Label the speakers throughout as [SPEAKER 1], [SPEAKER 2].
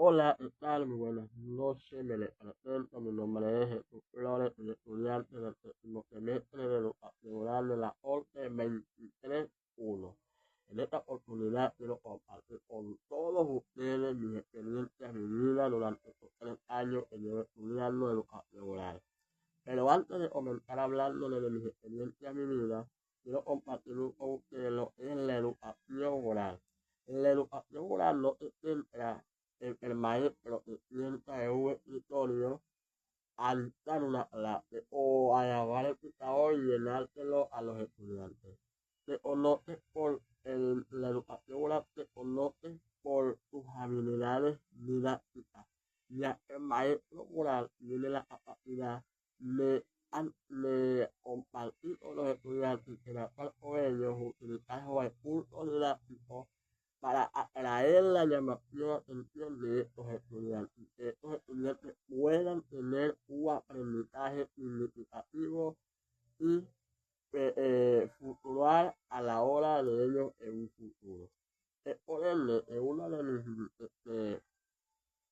[SPEAKER 1] Hola, ¿qué tal? Muy buenas noches, me les presento, mi nombre es Jesús Flores, soy estudiante del séptimo semestre de educación oral de la ONCE 23.1. En esta oportunidad quiero compartir con todos ustedes mis experiencias vividas durante estos 3 años que llevo estudiando educación oral. Pero antes de comenzar hablando de mis experiencias vividas, quiero compartir con ustedes lo que es la educación oral. En la educación oral no se centra en el maestro que sienta en un escritorio a dictar una clase o a llamar el pizarrón y llenárselo a los estudiantes. Se conoce por la educación oral, se conoce por sus habilidades didácticas, ya que el maestro oral tiene la capacidad de, de compartir con los estudiantes, interactuar con ellos, utilizar los recursos didácticos para atraer la llamación de atención de estos estudiantes, que estos estudiantes puedan tener un aprendizaje significativo y futural a la hora de ellos en un futuro. Por ende, en una de mis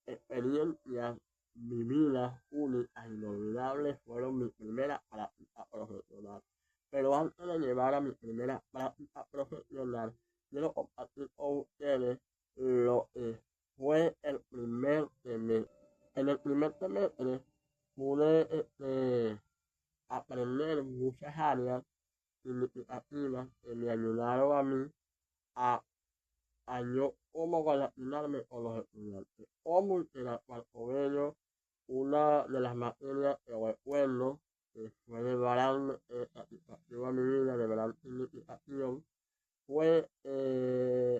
[SPEAKER 1] experiencias vividas, únicas, inolvidables, fueron mis primeras prácticas profesionales. Pero antes de llevar a mi primera práctica profesional, quiero compartir con ustedes lo que fue el primer semestre. En el primer semestre pude aprender muchas áreas significativas que me ayudaron a mí a yo cómo relacionarme con los estudiantes, cómo interactuar con ellos. Una de las materias que recuerdo que fue de gran satisfacción a mi vida, de gran significación, fue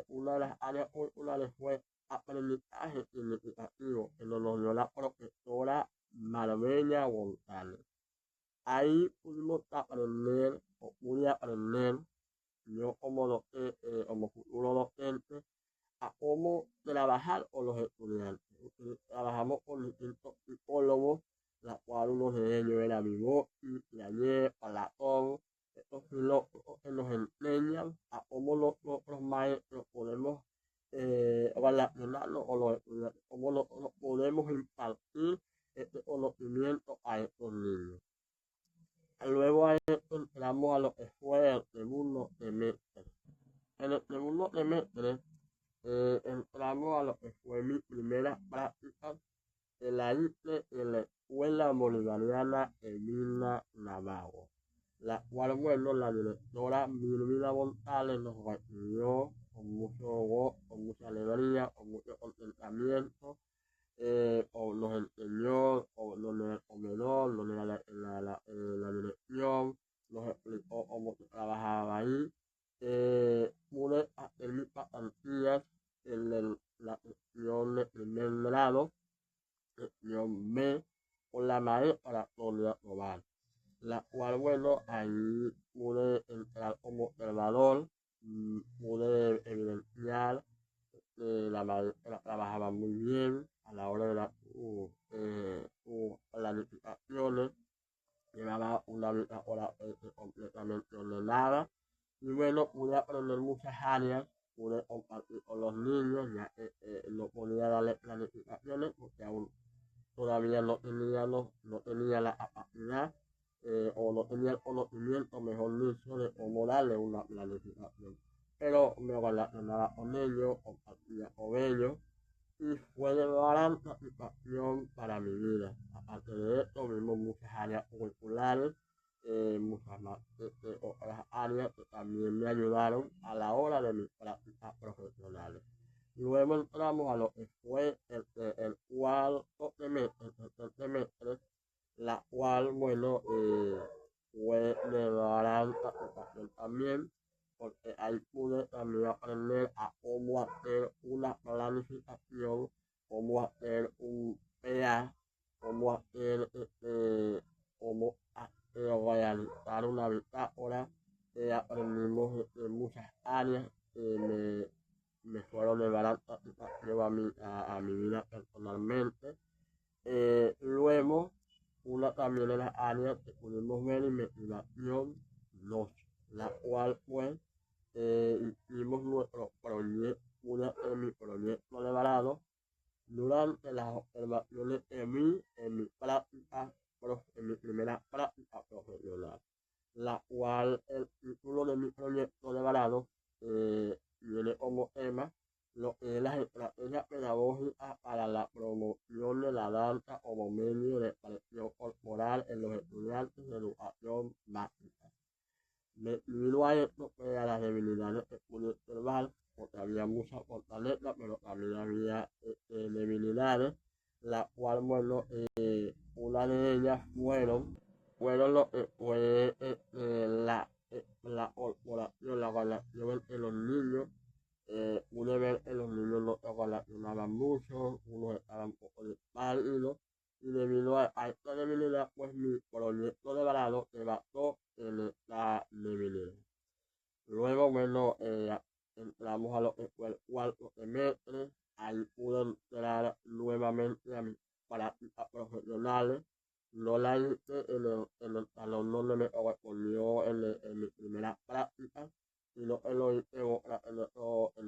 [SPEAKER 1] una de las áreas curriculares fue aprendizaje significativo, que nos dio la profesora Marbella González. Ahí pudimos aprender, o pude aprender, yo como, como futuro docente, a cómo trabajar con los estudiantes. Trabajamos con distintos psicólogos, la cual uno de ellos era Vygotsky, Piaget, Platón. Estos filósofos que nos enseñan a cómo nosotros maestros podemos relacionarnos con los estudiantes, cómo nosotros podemos impartir este conocimiento a estos niños. Luego a esto entramos a lo que fue el segundo semestre. En el segundo semestre entramos a lo que fue mi primera práctica que la hice en la Escuela Bolivariana Emina Navarro, la cual, bueno, la directora Mirvina González nos recibió con mucho gozo, con mucha alegría, con mucho contentamiento, nos enseñó donde era el comedor, donde era la dirección, nos explicó cómo se trabajaba ahí. Pude hacer mis pasantías en la sección de primer grado, sección B, con la maestra Sonia Tobar, la cual, bueno, ahí pude entrar como observador, pude evidenciar que la maestra trabajaba muy bien a la hora de sus planificaciones, llevaba una vida hora completamente ordenada y bueno, pude aprender muchas áreas, pude compartir con los niños, ya que no podía darle planificaciones porque aún todavía no tenía la capacidad o no tenía el conocimiento, mejor dicho, de cómo darle una planificación. Pero me relacionaba con ellos, compartía con ellos y fue de gran satisfacción para mi vida. Aparte de esto, vimos muchas áreas curriculares, muchas más otras áreas que también me ayudaron a la hora de mis prácticas profesionales. Luego entramos a lo que fue el cuarto semestre, el tercer semestre, la cual, bueno, fue de gran satisfacción también, porque ahí pude también aprender a cómo hacer una planificación, cómo hacer un PA, cómo hacer, cómo realizar una bitácora. Aprendimos muchas áreas que me fueron de gran satisfacción a mi vida personalmente. Luego, una también de las áreas que pudimos ver investigación 2, la cual fue, hicimos nuestro proyecto, mi proyecto de grado durante las observaciones en mi práctica, en mi primera práctica profesional, la cual el título de mi proyecto de grado viene como tema lo que es las estrategias pedagógicas para la promoción de la danza como medio de expresión corporal en los estudiantes de educación básica. Debido a esto, a las debilidades que pude observar, porque había mucha fortaleza, pero también había debilidades, la cual, bueno, una de ellas fueron lo que fue la corporación, la relación entre los niños. Pude ver que los niños no se relacionaban mucho, unos estaban un poco pálidos, y debido a esta debilidad, pues mi proyecto de grado se basó en esta debilidad. Luego, bueno, entramos a lo que fue el cuarto semestre, ahí pude entrar nuevamente a mis prácticas profesionales. No la hice en el salón donde me correspondió en mi primera práctica, sino que lo hice en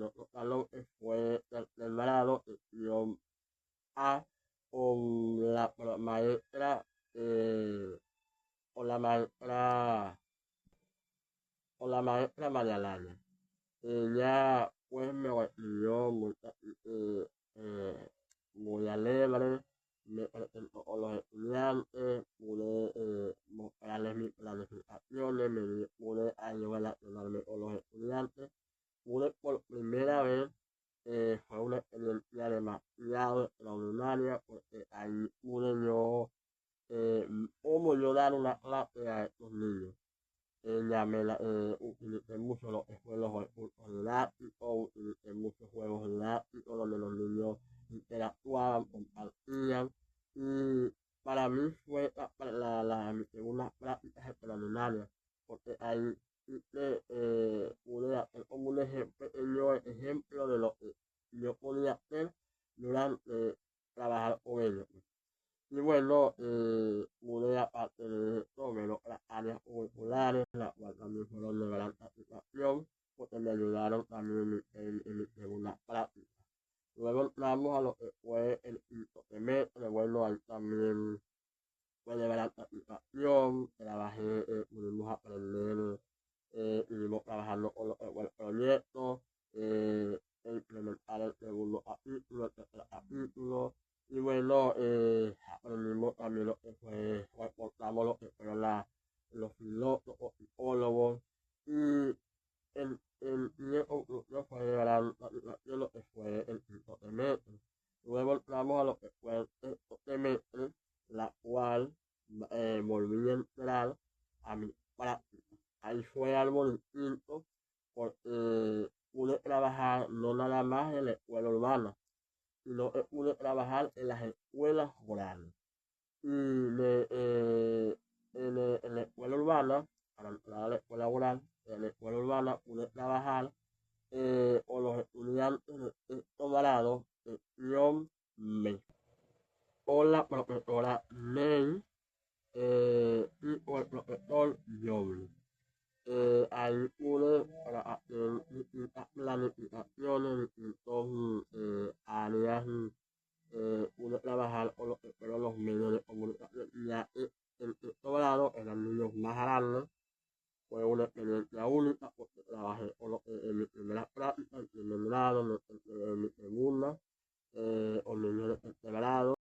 [SPEAKER 1] otro salón que fue el grado, sección A, con la maestra, con la maestra, con la maestra María Lana. Ella pues me recibió muy alegre, me presentó con los estudiantes, pude mostrarles mis planificaciones, pude ayudar a relacionarme con los estudiantes, pude por primera vez, fue una experiencia demasiado extraordinaria porque ahí pude yo, como yo dar una clase a estos niños. Utilicé mucho lo que fue los recursos didácticos, utilicé muchos juegos didácticos donde los niños interactuaban, compartían, y para mí fue mi segunda práctica extraordinaria, porque ahí pude hacer como un pequeño ejemplo de lo que yo podía hacer durante trabajar con ellos. Y bueno, pude aparte de esto ver otras áreas curriculares, las cuales también fueron de gran satisfacción, porque me ayudaron también en mi segunda práctica. Luego entramos a lo que fue el quinto semestre, bueno, ahí también fue de gran satisfacción, trabajé, pudimos aprender, estuvimos trabajando con lo que fue el proyecto, implementar el segundo capítulo, el tercer capítulo, y bueno, aprendimos también lo que fue, reportamos lo que fueron los filósofos, psicólogos, y en conclusión fue de gran satisfacción lo que fue el quinto semestre. Luego entramos a lo que fue el sexto semestre, la cual volví a entrar a mi práctica. Ahí fue algo distinto porque pude trabajar no nada más en la escuela urbana, sino que pude trabajar en las escuelas rurales. Y en la escuela urbana, para entrar a la escuela rural, en la escuela urbana pude trabajar con los estudiantes de sexto grado, sección B, con la profesora Ney y con el profesor Joble. Ahí pude para hacer distintas planificaciones, distintas áreas, pude trabajar con lo que fueron los medios de comunicación, ya que en sexto grado eran niños más grandes. Fue una experiencia única porque trabajé con lo que en mi primera práctica, en primer grado, en mi segunda,